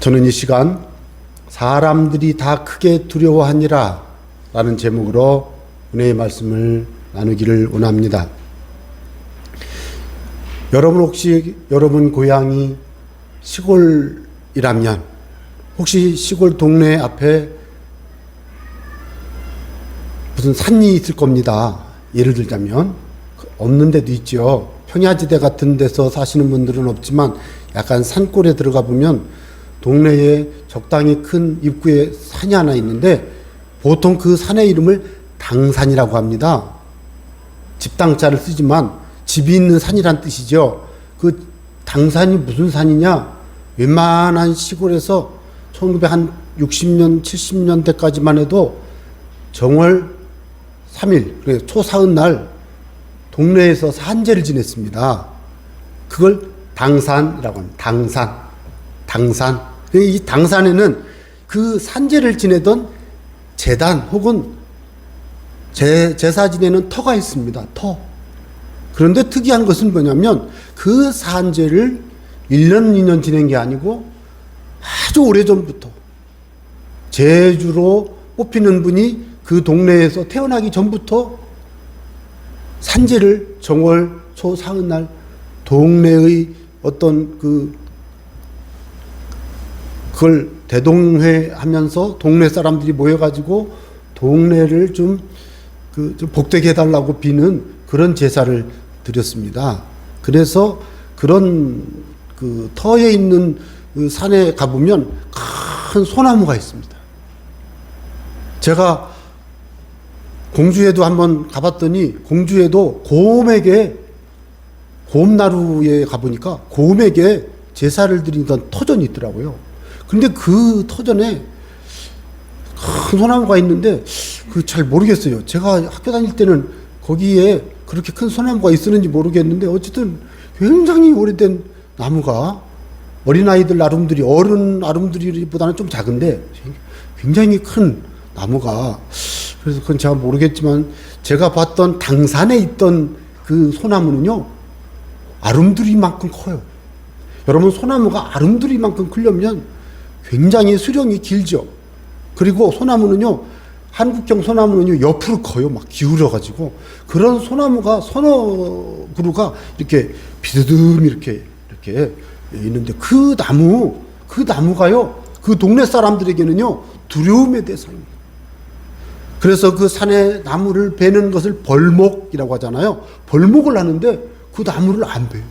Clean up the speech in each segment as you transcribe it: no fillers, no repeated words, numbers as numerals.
저는 이 시간 사람들이 다 크게 두려워하니라 라는 제목으로 은혜의 말씀을 나누기를 원합니다. 여러분 혹시 여러분 고향이 시골이라면 혹시 시골 동네 앞에 무슨 산이 있을 겁니다. 예를 들자면 없는 데도 있죠. 평야지대 같은 데서 사시는 분들은 없지만 약간 산골에 들어가 보면 동네에 적당히 큰 입구에 산이 하나 있는데 보통 그 산의 이름을 당산이라고 합니다. 집당자를 쓰지만 집이 있는 산이란 뜻이죠. 그 당산이 무슨 산이냐? 웬만한 시골에서 1960년, 70년대까지만 해도 정월 3일, 초사흔날 동네에서 산제를 지냈습니다. 그걸 당산이라고 합니다. 당산. 이 당산에는 그 산제를 지내던 제단 혹은 제사 지내는 터가 있습니다. 터. 그런데 특이한 것은 뭐냐면 그 산제를 1년, 2년 지낸 게 아니고 아주 오래전부터 제주로 뽑히는 분이 그 동네에서 태어나기 전부터 산제를 정월 초사흔날 동네의 어떤 그걸 대동회 하면서 동네 사람들이 모여가지고 동네를 좀 복되게 해달라고 비는 그런 제사를 드렸습니다. 그래서 그런 그 터에 있는 그 산에 가보면 큰 소나무가 있습니다. 제가 공주에도 한번 가봤더니 공주에도 곰나루에 가보니까 곰에게 제사를 드리던 터전이 있더라고요. 근데 그 터전에 큰 소나무가 있는데 잘 모르겠어요. 제가 학교 다닐 때는 거기에 그렇게 큰 소나무가 있었는지 모르겠는데 어쨌든 굉장히 오래된 나무가 어린아이들 아름드리 어른 아름드리보다는 좀 작은데 굉장히 큰 나무가 그래서 그건 제가 모르겠지만 제가 봤던 당산에 있던 그 소나무는요 아름드리만큼 커요. 여러분 소나무가 아름드리만큼 크려면 굉장히 수령이 길죠. 그리고 소나무는요 한국형 소나무는요 옆으로 커요. 막 기울어가지고 그런 소나무가 서너 그루가 이렇게 비스듬 이렇게 있는데 그 나무가요 그 동네 사람들에게는요 두려움의 대상입니다. 그래서 그 산에 나무를 베는 것을 벌목이라고 하잖아요. 벌목을 하는데 그 나무를 안 베요.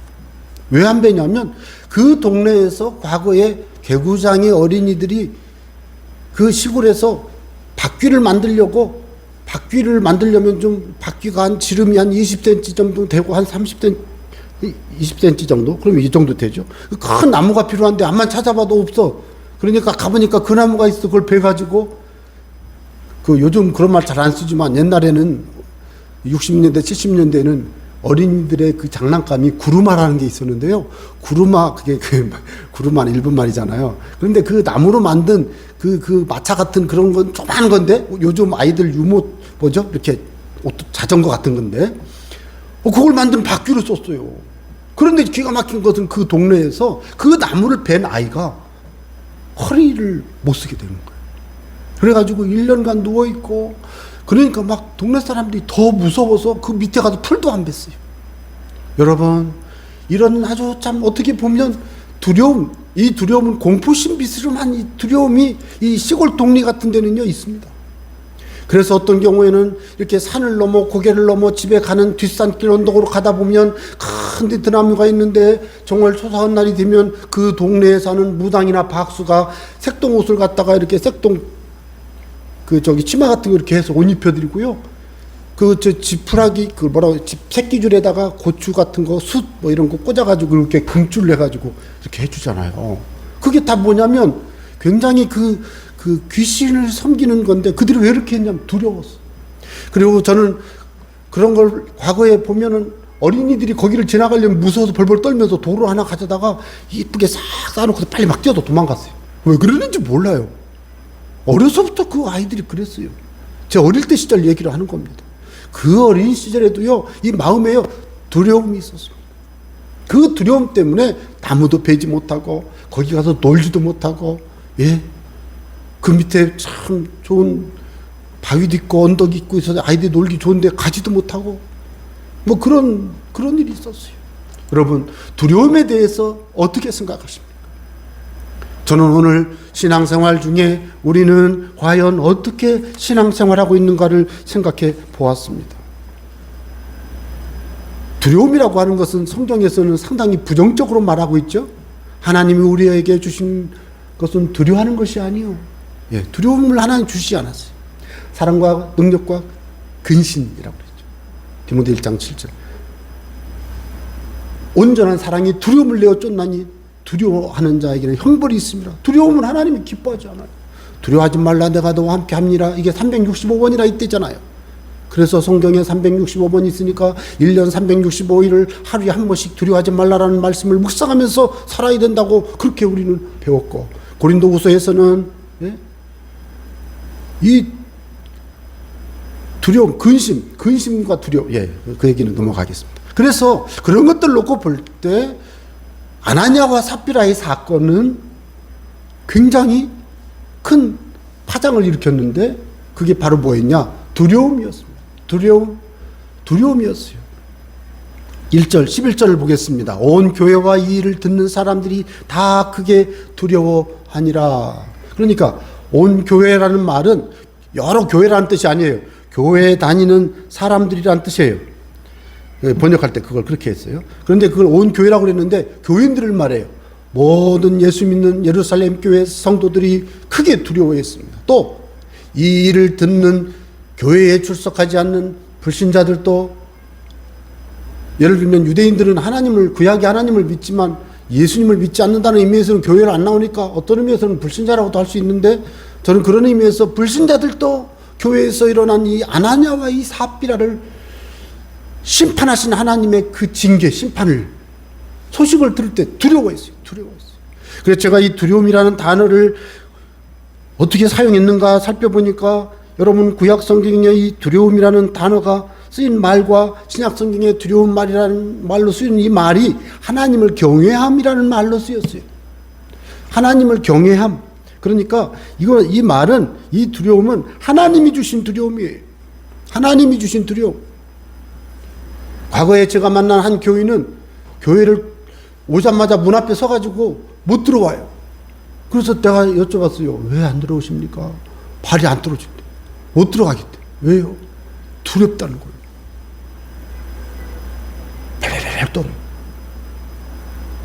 왜 안 베냐면 그 동네에서 과거에 개구장의 어린이들이 그 시골에서 바퀴를 만들려면 좀 바퀴가 한 지름이 한 20cm 정도 되고 한 30cm, 20cm 정도? 그럼 이 정도 되죠. 큰 나무가 필요한데 암만 찾아봐도 없어. 그러니까 가보니까 그 나무가 있어. 그걸 베가지고 요즘 그런 말 잘 안 쓰지만 옛날에는 60년대, 70년대에는 어린이들의 그 장난감이 구루마라는 게 있었는데요. 구루마는 일본 말이잖아요. 그런데 그 나무로 만든 그 마차 같은 그런 건 조그만 건데, 요즘 아이들 뭐죠? 이렇게 자전거 같은 건데, 그걸 만든 바퀴로 썼어요. 그런데 기가 막힌 것은 그 동네에서 그 나무를 벤 아이가 허리를 못 쓰게 되는 거예요. 그래가지고 1년간 누워있고, 그러니까 막 동네 사람들이 더 무서워서 그 밑에 가서 풀도 안 뱄어요. 여러분, 이런 아주 참 어떻게 보면 이 두려움은 공포심 비스름한 이 두려움이 이 시골 동리 같은 데는요, 있습니다. 그래서 어떤 경우에는 이렇게 산을 넘어 고개를 넘어 집에 가는 뒷산길 언덕으로 가다 보면 큰 대나무가 있는데 정월 초사흔날이 되면 그 동네에 사는 무당이나 박수가 색동 옷을 갖다가 이렇게 치마 같은 거 이렇게 해서 옷 입혀드리고요. 지푸라기, 집 새끼줄에다가 고추 같은 거, 숯, 이런 거 꽂아가지고 이렇게 금줄을 해가지고 이렇게 해주잖아요. 그게 다 뭐냐면 굉장히 그 귀신을 섬기는 건데 그들이 왜 이렇게 했냐면 두려웠어. 그리고 저는 그런 걸 과거에 보면은 어린이들이 거기를 지나가려면 무서워서 벌벌 떨면서 도로 하나 가져다가 이쁘게 싹 쌓아놓고 빨리 막 뛰어서 도망갔어요. 왜 그러는지 몰라요. 어려서부터 그 아이들이 그랬어요. 제 어릴 때 시절 얘기를 하는 겁니다. 그 어린 시절에도요, 이 마음에요, 두려움이 있었습니다. 그 두려움 때문에 나무도 베지 못하고 거기 가서 놀지도 못하고, 예, 그 밑에 참 좋은 바위도 있고 언덕이 있고 있어서 아이들이 놀기 좋은데 가지도 못하고 뭐 그런 일이 있었어요. 여러분, 두려움에 대해서 어떻게 생각하십니까? 저는 오늘 신앙생활 중에 우리는 과연 어떻게 신앙생활하고 있는가를 생각해 보았습니다. 두려움이라고 하는 것은 성경에서는 상당히 부정적으로 말하고 있죠. 하나님이 우리에게 주신 것은 두려워하는 것이 아니요, 예, 두려움을 하나님 주시지 않았어요. 사랑과 능력과 근신이라고 그랬죠. 디모데 1장 7절. 온전한 사랑이 두려움을 내어 쫓나니 두려워하는 자에게는 형벌이 있습니다. 두려움은 하나님이 기뻐하지 않아요. 두려워하지 말라, 내가 너와 함께 합니다. 이게 365번이나 있대잖아요. 그래서 성경에 365번 있으니까 1년 365일을 하루에 한 번씩 두려워하지 말라라는 말씀을 묵상하면서 살아야 된다고 그렇게 우리는 배웠고, 고린도후서에서는, 예? 이 두려움, 근심과 두려움, 예, 그 얘기는 넘어가겠습니다. 그래서 그런 것들 놓고 볼 때 아나니아와 삽비라의 사건은 굉장히 큰 파장을 일으켰는데 그게 바로 뭐였냐? 두려움이었습니다. 두려움이었어요. 1절, 11절을 보겠습니다. 온 교회와 이 일을 듣는 사람들이 다 크게 두려워하니라. 그러니까 온 교회라는 말은 여러 교회라는 뜻이 아니에요. 교회에 다니는 사람들이라는 뜻이에요. 번역할 때 그걸 그렇게 했어요. 그런데 그걸 온 교회라고 그랬는데 교인들을 말해요. 모든 예수 믿는 예루살렘 교회 성도들이 크게 두려워했습니다. 또 이 일을 듣는 교회에 출석하지 않는 불신자들도, 예를 들면 유대인들은 하나님을, 구약의 하나님을 믿지만 예수님을 믿지 않는다는 의미에서는 교회를 안 나오니까 어떤 의미에서는 불신자라고도 할 수 있는데, 저는 그런 의미에서 불신자들도 교회에서 일어난 이 아나니아와 이 삽비라를 심판하신 하나님의 그 징계, 심판을, 소식을 들을 때 두려워했어요. 그래서 제가 이 두려움이라는 단어를 어떻게 사용했는가 살펴보니까, 여러분, 구약 성경에 이 두려움이라는 단어가 쓰인 말과 신약 성경에 두려운 말이라는 말로 쓰인 이 말이 하나님을 경외함이라는 말로 쓰였어요. 하나님을 경외함. 그러니까 이 말은, 이 두려움은 하나님이 주신 두려움이에요. 하나님이 주신 두려움. 과거에 제가 만난 한 교인은 교회를 오자마자 문 앞에 서가지고 못 들어와요. 그래서 내가 여쭤봤어요. 왜 안 들어오십니까? 발이 안 떨어진대. 못 들어가겠대. 왜요? 두렵다는 거예요. 벨벨벨 떨어요.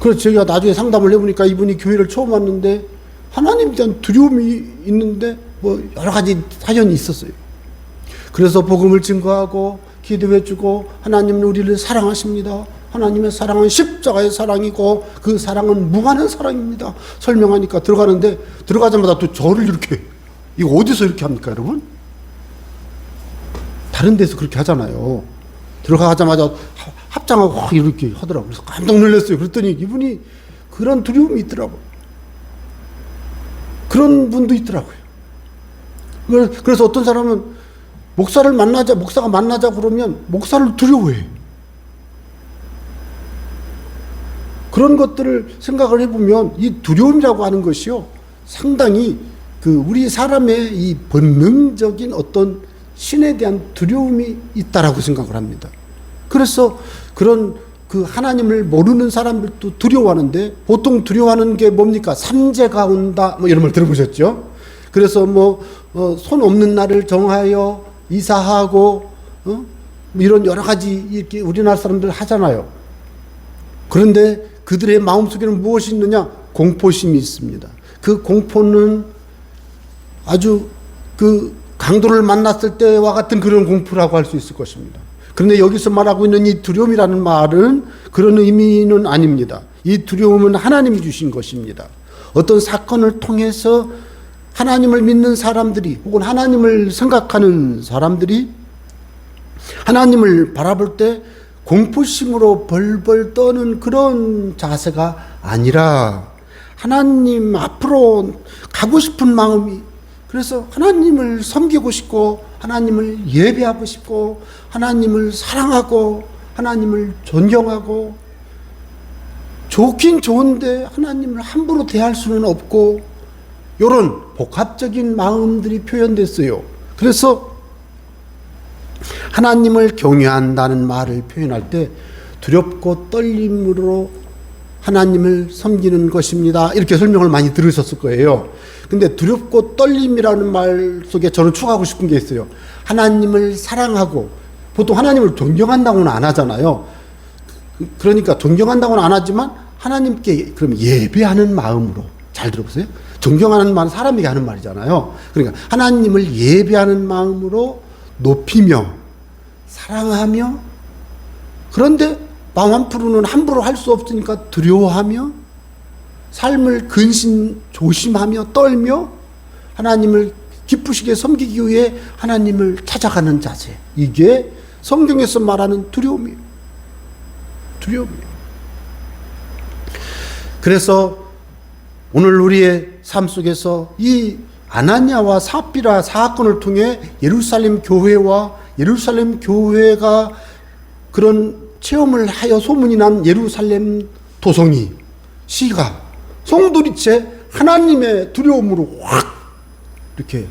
그래서 제가 나중에 상담을 해보니까 이분이 교회를 처음 왔는데 하나님에 대한 두려움이 있는데 뭐 여러 가지 사연이 있었어요. 그래서 복음을 증거하고 기도해주고, 하나님은 우리를 사랑하십니다. 하나님의 사랑은 십자가의 사랑이고 그 사랑은 무한한 사랑입니다. 설명하니까 들어가는데, 들어가자마자 또 저를 이렇게, 이거 어디서 이렇게 합니까, 여러분? 다른 데서 그렇게 하잖아요. 들어가자마자 합장하고 이렇게 하더라고요. 그래서 깜짝 놀랐어요. 그랬더니 이분이 그런 두려움이 있더라고요. 그런 분도 있더라고요. 그래서 어떤 사람은 목사가 만나자 그러면 목사를 두려워해. 그런 것들을 생각을 해보면 이 두려움이라고 하는 것이요, 상당히 우리 사람의 이 본능적인 어떤 신에 대한 두려움이 있다라고 생각을 합니다. 그래서 그런 하나님을 모르는 사람들도 두려워하는데, 보통 두려워하는 게 뭡니까? 삼재가 온다, 뭐 이런 말 들어보셨죠? 그래서 손 없는 날을 정하여 이사하고, 이런 여러 가지 이렇게 우리나라 사람들 하잖아요. 그런데 그들의 마음속에는 무엇이 있느냐? 공포심이 있습니다. 그 공포는 아주 강도를 만났을 때와 같은 그런 공포라고 할 수 있을 것입니다. 그런데 여기서 말하고 있는 이 두려움이라는 말은 그런 의미는 아닙니다. 이 두려움은 하나님이 주신 것입니다. 어떤 사건을 통해서 하나님을 믿는 사람들이, 혹은 하나님을 생각하는 사람들이 하나님을 바라볼 때 공포심으로 벌벌 떠는 그런 자세가 아니라, 하나님 앞으로 가고 싶은 마음이, 그래서 하나님을 섬기고 싶고, 하나님을 예배하고 싶고, 하나님을 사랑하고, 하나님을 존경하고, 좋긴 좋은데 하나님을 함부로 대할 수는 없고, 이런 복합적인 마음들이 표현됐어요. 그래서 하나님을 경외한다는 말을 표현할 때 두렵고 떨림으로 하나님을 섬기는 것입니다, 이렇게 설명을 많이 들으셨을 거예요. 근데 두렵고 떨림이라는 말 속에 저는 추가하고 싶은 게 있어요. 하나님을 사랑하고, 보통 하나님을 존경한다고는 안 하잖아요. 그러니까 존경한다고는 안 하지만 하나님께 그럼 예배하는 마음으로, 잘 들어보세요. 존경하는 말은 사람에게 하는 말이잖아요. 그러니까 하나님을 예배하는 마음으로 높이며 사랑하며, 그런데 마음 한풀이는 함부로 할 수 없으니까 두려워하며, 삶을 근신 조심하며 떨며 하나님을 기쁘시게 섬기기 위해 하나님을 찾아가는 자세, 이게 성경에서 말하는 두려움이에요. 두려움이에요. 그래서 오늘 우리의 삶 속에서 이 아나니아와 삽비라 사건을 통해 예루살렘 교회가 그런 체험을 하여 소문이 난 예루살렘 도성이, 시가, 송두리째 하나님의 두려움으로 확 이렇게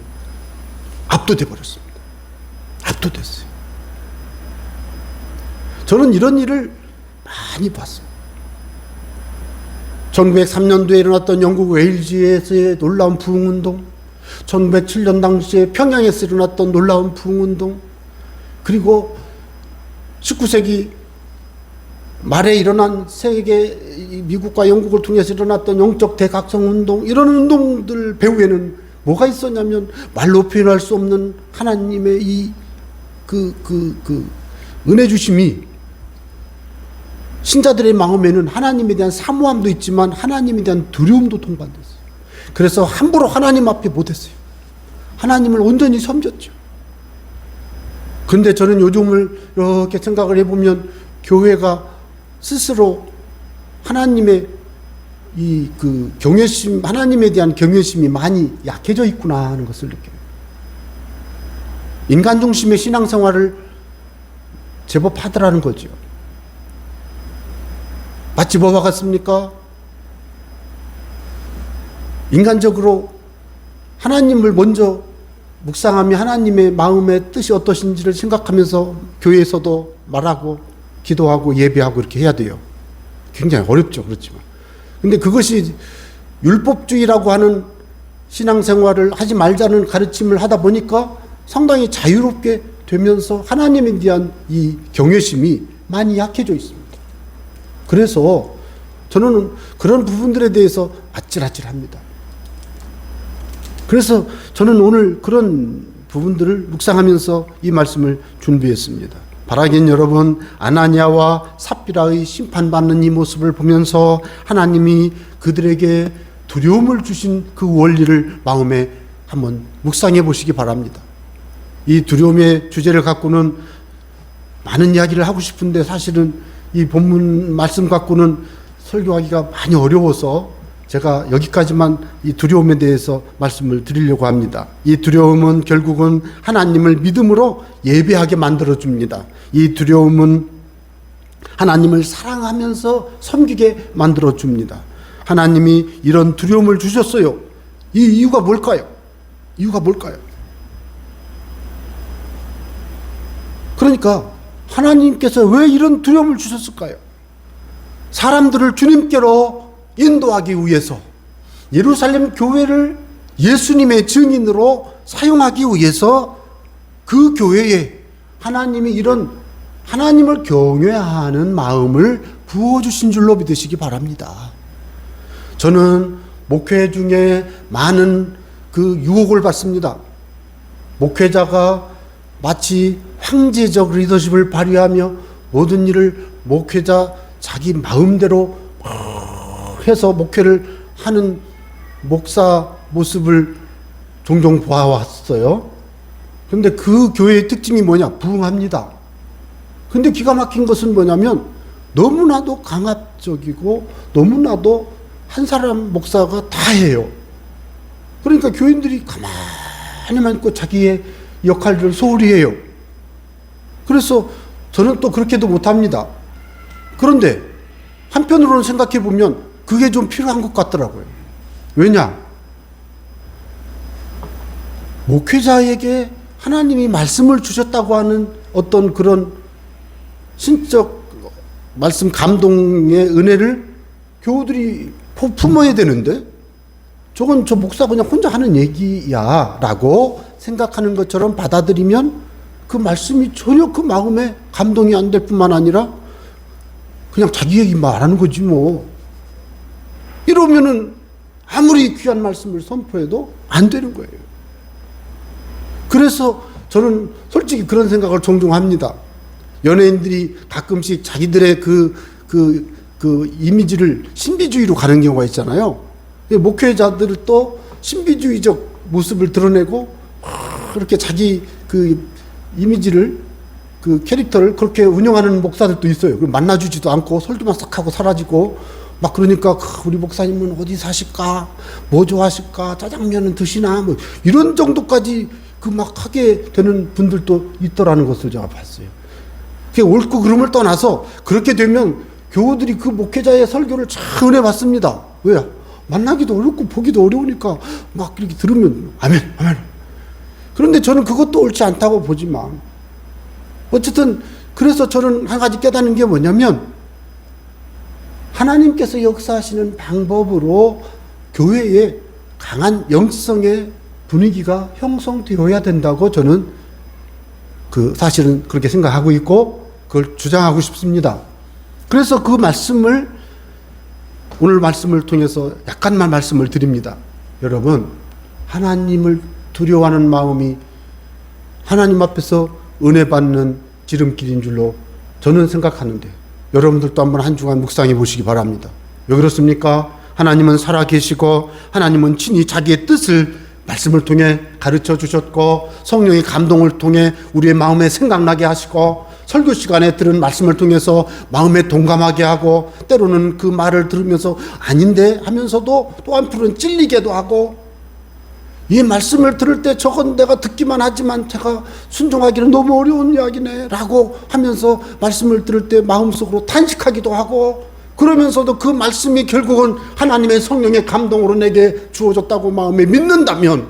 압도돼 버렸습니다. 압도됐어요. 저는 이런 일을 많이 봤어요. 1903년도에 일어났던 영국 웨일즈에서의 놀라운 부흥운동, 1907년 당시에 평양에서 일어났던 놀라운 부흥운동, 그리고 19세기 말에 일어난 세계, 미국과 영국을 통해서 일어났던 영적 대각성운동, 이런 운동들 배후에는 뭐가 있었냐면 말로 표현할 수 없는 하나님의 은혜 주심이 신자들의 마음에는 하나님에 대한 사모함도 있지만 하나님에 대한 두려움도 동반됐어요. 그래서 함부로 하나님 앞에 못했어요. 하나님을 온전히 섬겼죠. 그런데 저는 요즘을 이렇게 생각을 해보면 교회가 스스로 하나님의 경외심, 하나님에 대한 경외심이 많이 약해져 있구나 하는 것을 느껴요. 인간 중심의 신앙생활을 제법 하더라는 거죠. 마치 뭐와 같습니까? 인간적으로 하나님을 먼저 묵상하며 하나님의 마음의 뜻이 어떠신지를 생각하면서 교회에서도 말하고 기도하고 예배하고 이렇게 해야 돼요. 굉장히 어렵죠. 그렇지만. 근데 그것이 율법주의라고 하는 신앙생활을 하지 말자는 가르침을 하다 보니까 상당히 자유롭게 되면서 하나님에 대한 이 경외심이 많이 약해져 있습니다. 그래서 저는 그런 부분들에 대해서 아찔아찔합니다. 그래서 저는 오늘 그런 부분들을 묵상하면서 이 말씀을 준비했습니다. 바라기는 여러분, 아나니아와 삽비라의 심판받는 이 모습을 보면서 하나님이 그들에게 두려움을 주신 그 원리를 마음에 한번 묵상해 보시기 바랍니다. 이 두려움의 주제를 갖고는 많은 이야기를 하고 싶은데 사실은 이 본문 말씀 갖고는 설교하기가 많이 어려워서 제가 여기까지만 이 두려움에 대해서 말씀을 드리려고 합니다. 이 두려움은 결국은 하나님을 믿음으로 예배하게 만들어줍니다. 이 두려움은 하나님을 사랑하면서 섬기게 만들어줍니다. 하나님이 이런 두려움을 주셨어요. 이 이유가 뭘까요? 이유가 뭘까요? 그러니까 하나님께서 왜 이런 두려움을 주셨을까요? 사람들을 주님께로 인도하기 위해서, 예루살렘 교회를 예수님의 증인으로 사용하기 위해서 그 교회에 하나님이 이런 하나님을 경외하는 마음을 부어주신 줄로 믿으시기 바랍니다. 저는 목회 중에 많은 그 유혹을 받습니다. 목회자가 마치 황제적 리더십을 발휘하며 모든 일을 목회자 자기 마음대로 해서 목회를 하는 목사 모습을 종종 보아왔어요. 그런데 그 교회의 특징이 뭐냐? 부흥합니다. 근데 기가 막힌 것은 뭐냐면 너무나도 강압적이고 너무나도 한 사람 목사가 다 해요. 그러니까 교인들이 가만히만 있고 자기의 역할을 소홀히 해요. 그래서 저는 또 그렇게도 못합니다. 그런데 한편으로는 생각해 보면 그게 좀 필요한 것 같더라고요. 왜냐? 목회자에게 하나님이 말씀을 주셨다고 하는 어떤 그런 신적 말씀 감동의 은혜를 교우들이 품어야 되는데 저건 저 목사 그냥 혼자 하는 얘기야 라고 생각하는 것처럼 받아들이면 그 말씀이 전혀 그 마음에 감동이 안 될 뿐만 아니라 그냥 자기 얘기만 하는 거지 뭐. 이러면은 아무리 귀한 말씀을 선포해도 안 되는 거예요. 그래서 저는 솔직히 그런 생각을 종종 합니다. 연예인들이 가끔씩 자기들의 그 이미지를 신비주의로 가는 경우가 있잖아요. 목회자들도 신비주의적 모습을 드러내고 그렇게 자기 그 이미지를 그 캐릭터를 그렇게 운영하는 목사들도 있어요. 만나주지도 않고 설교만 싹 하고 사라지고 막 그러니까 우리 목사님은 어디 사실까? 뭐 좋아하실까? 짜장면은 드시나? 뭐 이런 정도까지 그 막 하게 되는 분들도 있더라는 것을 제가 봤어요. 그게 옳고 그름을 떠나서 그렇게 되면 교우들이 그 목회자의 설교를 참 은혜 받습니다. 왜? 만나기도 어렵고 보기도 어려우니까 막 이렇게 들으면 아멘, 아멘. 그런데 저는 그것도 옳지 않다고 보지만 어쨌든 그래서 저는 한 가지 깨닫는 게 뭐냐면 하나님께서 역사하시는 방법으로 교회에 강한 영성의 분위기가 형성되어야 된다고 저는 사실은 그렇게 생각하고 있고 그걸 주장하고 싶습니다. 그래서 그 말씀을 오늘 말씀을 통해서 약간만 말씀을 드립니다. 여러분, 하나님을 두려워하는 마음이 하나님 앞에서 은혜 받는 지름길인 줄로 저는 생각하는데 여러분들도 한번 한 주간 묵상해 보시기 바랍니다. 왜 그렇습니까? 하나님은 살아계시고 하나님은 친히 자기의 뜻을 말씀을 통해 가르쳐 주셨고 성령의 감동을 통해 우리의 마음에 생각나게 하시고 설교 시간에 들은 말씀을 통해서 마음에 동감하게 하고 때로는 그 말을 들으면서 아닌데 하면서도 또 한편은 찔리게도 하고 이 말씀을 들을 때 저건 내가 듣기만 하지만 제가 순종하기는 너무 어려운 이야기네 라고 하면서 말씀을 들을 때 마음속으로 탄식하기도 하고 그러면서도 그 말씀이 결국은 하나님의 성령의 감동으로 내게 주어졌다고 마음에 믿는다면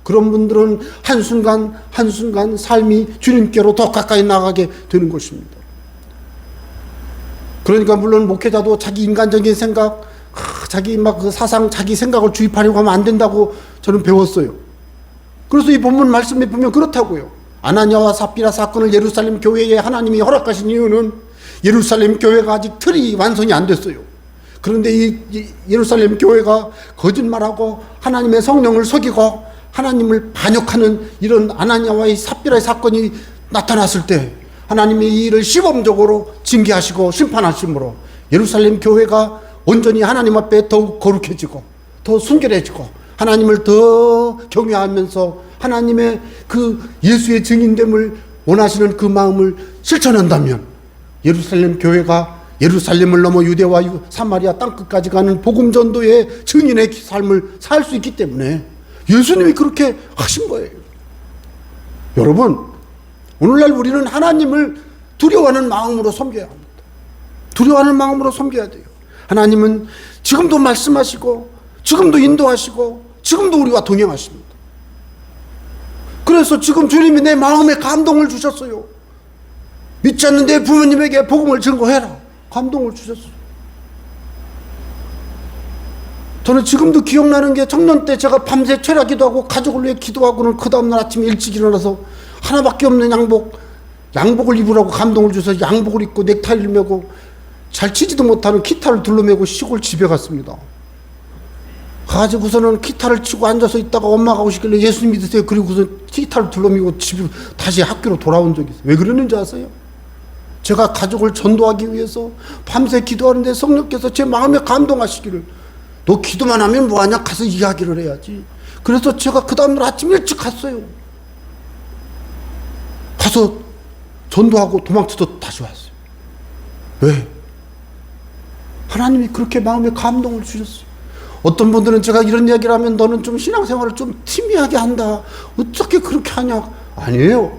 그런 분들은 한순간 한순간 삶이 주님께로 더 가까이 나가게 되는 것입니다. 그러니까 물론 목회자도 자기 인간적인 생각 자기 막 그 사상 자기 생각을 주입하려고 하면 안 된다고 저는 배웠어요. 그래서 이 본문 말씀에 보면 그렇다고요. 아나니아와 삽비라 사건을 예루살렘 교회에 하나님이 허락하신 이유는 예루살렘 교회가 아직 틀이 완성이 안 됐어요. 그런데 이 예루살렘 교회가 거짓말하고 하나님의 성령을 속이고 하나님을 반역하는 이런 아나니아와의 삽비라의 사건이 나타났을 때 하나님이 이 일을 시범적으로 징계하시고 심판하심으로 예루살렘 교회가 온전히 하나님 앞에 더욱 거룩해지고 더 순결해지고 하나님을 더 경외하면서 하나님의 그 예수의 증인됨을 원하시는 그 마음을 실천한다면 예루살렘 교회가 예루살렘을 넘어 유대와 사마리아 땅끝까지 가는 복음 전도의 증인의 삶을 살 수 있기 때문에 예수님이 그렇게 하신 거예요. 여러분, 오늘날 우리는 하나님을 두려워하는 마음으로 섬겨야 합니다. 두려워하는 마음으로 섬겨야 돼요. 하나님은 지금도 말씀하시고 지금도 인도하시고 지금도 우리와 동행하십니다. 그래서 지금 주님이 내 마음에 감동을 주셨어요. 믿지 않는 내 부모님에게 복음을 증거해라. 감동을 주셨어요. 저는 지금도 기억나는 게 청년 때 제가 밤새 철야기도 하고 가족을 위해 기도하고는 그 다음날 아침에 일찍 일어나서 하나밖에 없는 양복을 입으라고 감동을 주셔서 양복을 입고 넥타이를 메고 잘 치지도 못하는 기타를 둘러매고 시골 집에 갔습니다. 가지고서는 기타를 치고 앉아서 있다가 엄마가 오시길래 예수님 믿으세요. 그리고서 기타를 둘러매고 집에 다시 학교로 돌아온 적이 있어요. 왜 그러는지 아세요? 제가 가족을 전도하기 위해서 밤새 기도하는데 성령께서 제 마음에 감동하시기를 너 기도만 하면 뭐하냐? 가서 이야기를 해야지. 그래서 제가 그 다음날 아침 일찍 갔어요. 가서 전도하고 도망쳐서 다시 왔어요. 왜? 하나님이 그렇게 마음에 감동을 주셨어요. 어떤 분들은 제가 이런 이야기를 하면 너는 좀 신앙생활을 좀 티미하게 한다. 어떻게 그렇게 하냐? 아니에요.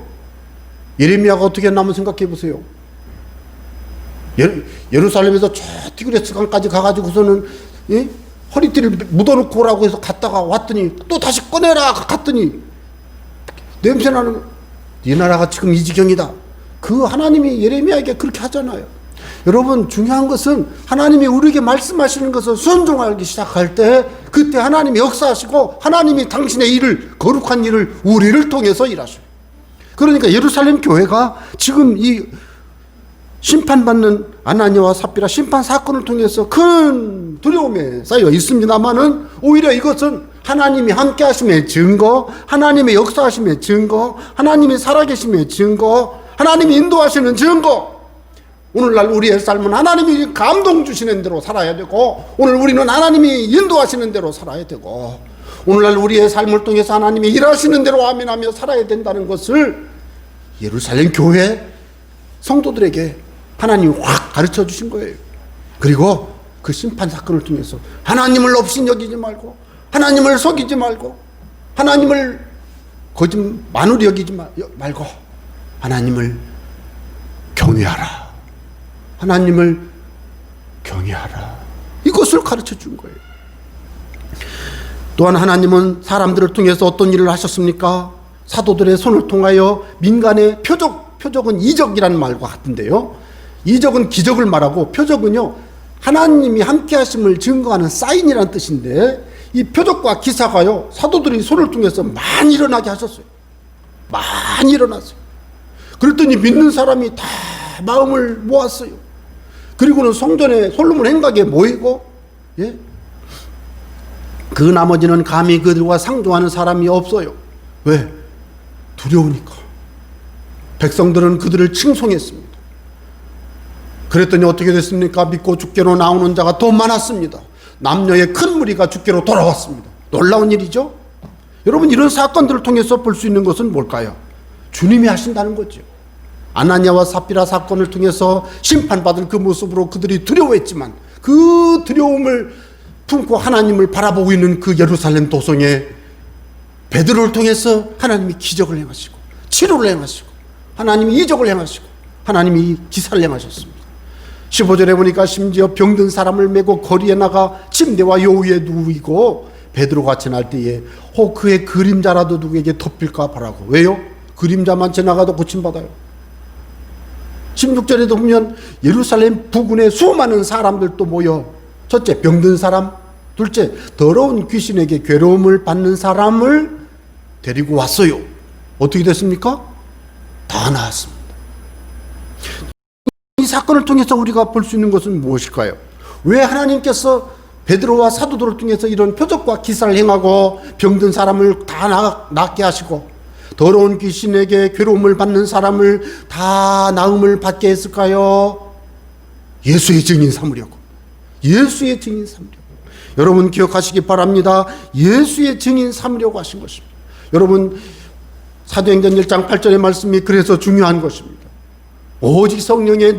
예레미야가 어떻게 했나 한번 생각해 보세요. 예루살렘에서 저 티그리스 강까지 가가지고서는 허리띠를 묻어놓고 오라고 해서 갔다가 왔더니 또 다시 꺼내라 갔더니 냄새나는 이 나라가 지금 이 지경이다. 그 하나님이 예레미야에게 그렇게 하잖아요. 여러분 중요한 것은 하나님이 우리에게 말씀하시는 것을 순종하기 시작할 때 그때 하나님이 역사하시고 하나님이 당신의 일을 거룩한 일을 우리를 통해서 일하셔요. 그러니까 예루살렘 교회가 지금 이 심판받는 아나니아와 삽비라 심판 사건을 통해서 큰 두려움에 쌓여 있습니다만은 오히려 이것은 하나님이 함께 하심의 증거, 하나님의 역사하심의 증거, 하나님이 살아계심의 증거, 하나님이 인도하시는 증거. 오늘날 우리의 삶은 하나님이 감동 주시는 대로 살아야 되고 오늘 우리는 하나님이 인도하시는 대로 살아야 되고 오늘날 우리의 삶을 통해서 하나님이 일하시는 대로 아멘하며 살아야 된다는 것을 예루살렘 교회 성도들에게 하나님이 확 가르쳐 주신 거예요. 그리고 그 심판 사건을 통해서 하나님을 업신여기지 말고 하나님을 속이지 말고 하나님을 만우리 여기지 말고 하나님을 경외하라. 하나님을 경외하라. 이것을 가르쳐 준 거예요. 또한 하나님은 사람들을 통해서 어떤 일을 하셨습니까? 사도들의 손을 통하여 민간의 표적은 이적이라는 말과 같은데요. 이적은 기적을 말하고 표적은요 하나님이 함께 하심을 증거하는 사인이라는 뜻인데 이 표적과 기사가요 사도들이 손을 통해서 많이 일어나게 하셨어요. 많이 일어났어요. 그랬더니 믿는 사람이 다 마음을 모았어요. 그리고는 성전에 솔로몬 행각에 모이고 그 나머지는 감히 그들과 상종하는 사람이 없어요. 왜? 두려우니까. 백성들은 그들을 칭송했습니다. 그랬더니 어떻게 됐습니까? 믿고 주께로 나오는 자가 더 많았습니다. 남녀의 큰 무리가 주께로 돌아왔습니다. 놀라운 일이죠. 여러분 이런 사건들을 통해서 볼 수 있는 것은 뭘까요? 주님이 하신다는 거죠. 아나니아와 삽비라 사건을 통해서 심판받은 그 모습으로 그들이 두려워했지만 그 두려움을 품고 하나님을 바라보고 있는 그 예루살렘 도성에 베드로를 통해서 하나님이 기적을 행하시고 치료를 행하시고 하나님이 이적을 행하시고 하나님이 기사를 행하셨습니다. 15절에 보니까 심지어 병든 사람을 메고 거리에 나가 침대와 요위에 누이고 베드로가 지날 때에 혹 그의 그림자라도 누구에게 덮일까 보라고. 왜요? 그림자만 지나가도 고침받아요. 16절에도 보면 예루살렘 부근에 수많은 사람들도 모여 첫째 병든 사람, 둘째 더러운 귀신에게 괴로움을 받는 사람을 데리고 왔어요. 어떻게 됐습니까? 다 나았습니다. 이 사건을 통해서 우리가 볼 수 있는 것은 무엇일까요? 왜 하나님께서 베드로와 사도들을 통해서 이런 표적과 기사를 행하고 병든 사람을 다 낫게 하시고 더러운 귀신에게 괴로움을 받는 사람을 다 나음을 받게 했을까요? 예수의 증인 삼으려고. 예수의 증인 삼으려고. 여러분 기억하시기 바랍니다. 예수의 증인 삼으려고 하신 것입니다. 여러분 사도행전 1장 8절의 말씀이 그래서 중요한 것입니다. 오직 성령이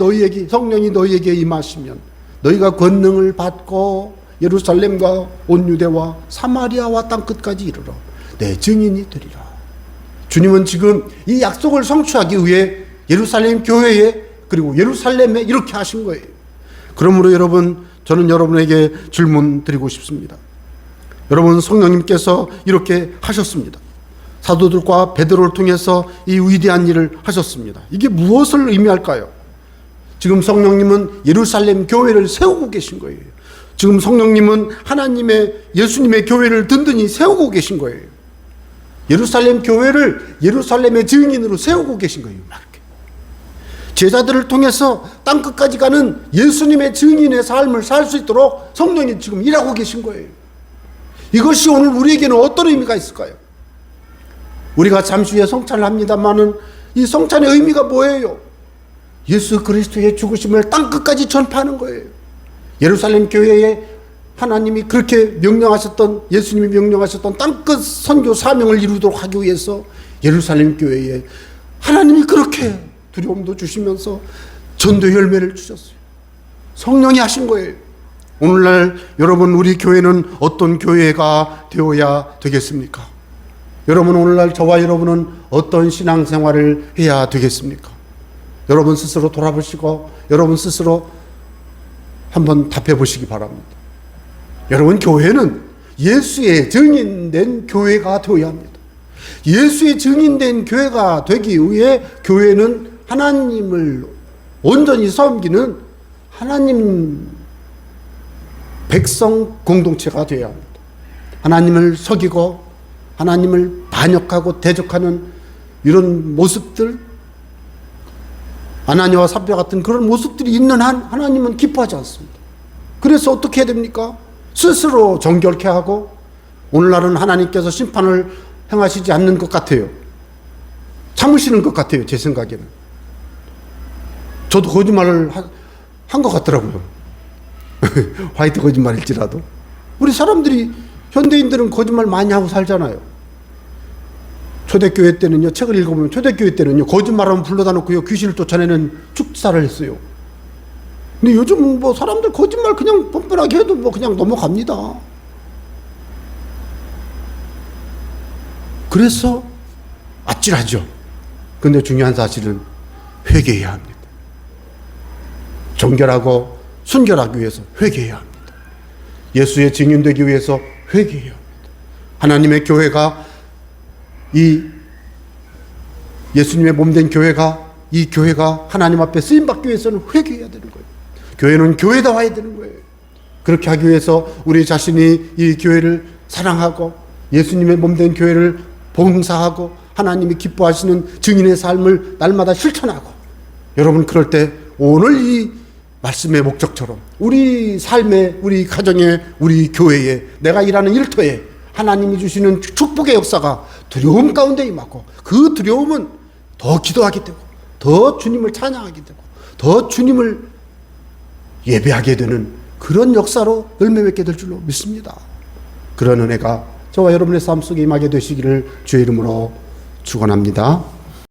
너희에게 임하시면 너희가 권능을 받고 예루살렘과 온 유대와 사마리아와 땅끝까지 이르러 내 증인이 되리라. 주님은 지금 이 약속을 성취하기 위해 예루살렘 교회에 그리고 예루살렘에 이렇게 하신 거예요. 그러므로 여러분 저는 여러분에게 질문 드리고 싶습니다. 여러분 성령님께서 이렇게 하셨습니다. 사도들과 베드로를 통해서 이 위대한 일을 하셨습니다. 이게 무엇을 의미할까요? 지금 성령님은 예루살렘 교회를 세우고 계신 거예요. 지금 성령님은 예수님의 교회를 든든히 세우고 계신 거예요. 예루살렘 교회를 예루살렘의 증인으로 세우고 계신 거예요. 제자들을 통해서 땅끝까지 가는 예수님의 증인의 삶을 살 수 있도록 성령이 지금 일하고 계신 거예요. 이것이 오늘 우리에게는 어떤 의미가 있을까요? 우리가 잠시 후에 성찬을 합니다만은 이 성찬의 의미가 뭐예요? 예수 그리스도의 죽으심을 땅끝까지 전파하는 거예요. 예루살렘 교회에 하나님이 그렇게 명령하셨던 예수님이 명령하셨던 땅끝 선교 사명을 이루도록 하기 위해서 예루살렘 교회에 하나님이 그렇게 두려움도 주시면서 전도 열매를 주셨어요. 성령이 하신 거예요. 오늘날 여러분 우리 교회는 어떤 교회가 되어야 되겠습니까? 여러분 오늘날 저와 여러분은 어떤 신앙생활을 해야 되겠습니까? 여러분 스스로 돌아보시고 여러분 스스로 한번 답해 보시기 바랍니다. 여러분, 교회는 예수의 증인된 교회가 되어야 합니다. 예수의 증인된 교회가 되기 위해 교회는 하나님을 온전히 섬기는 하나님 백성 공동체가 되어야 합니다. 하나님을 속이고 하나님을 반역하고 대적하는 이런 모습들, 아나니와 삽비라 같은 그런 모습들이 있는 한 하나님은 기뻐하지 않습니다. 그래서 어떻게 해야 됩니까? 스스로 정결케 하고, 오늘날은 하나님께서 심판을 행하시지 않는 것 같아요. 참으시는 것 같아요, 제 생각에는. 저도 거짓말을 한 것 같더라고요. 화이트 거짓말일지라도. 우리 사람들이, 현대인들은 거짓말 많이 하고 살잖아요. 초대교회 때는요, 책을 읽어보면 초대교회 때는요, 거짓말하면 불러다 놓고요, 귀신을 쫓아내는 축사를 했어요. 근데 요즘은 뭐 사람들 거짓말 그냥 뻔뻔하게 해도 뭐 그냥 넘어갑니다. 그래서 아찔하죠. 근데 중요한 사실은 회개해야 합니다. 정결하고 순결하기 위해서 회개해야 합니다. 예수의 증인되기 위해서 회개해야 합니다. 하나님의 교회가, 이 예수님의 몸된 교회가, 이 교회가 하나님 앞에 쓰임받기 위해서는 회개해야 되는 거예요. 교회는 교회다워야 되는 거예요. 그렇게 하기 위해서 우리 자신이 이 교회를 사랑하고 예수님의 몸된 교회를 봉사하고 하나님이 기뻐하시는 증인의 삶을 날마다 실천하고, 여러분, 그럴 때 오늘 이 말씀의 목적처럼 우리 삶에, 우리 가정에, 우리 교회에, 내가 일하는 일터에 하나님이 주시는 축복의 역사가 두려움 가운데 임하고, 그 두려움은 더 기도하게 되고 더 주님을 찬양하게 되고 더 주님을 예배하게 되는 그런 역사로 열매 맺게 될 줄로 믿습니다. 그런 은혜가 저와 여러분의 삶 속에 임하게 되시기를 주의 이름으로 축원합니다.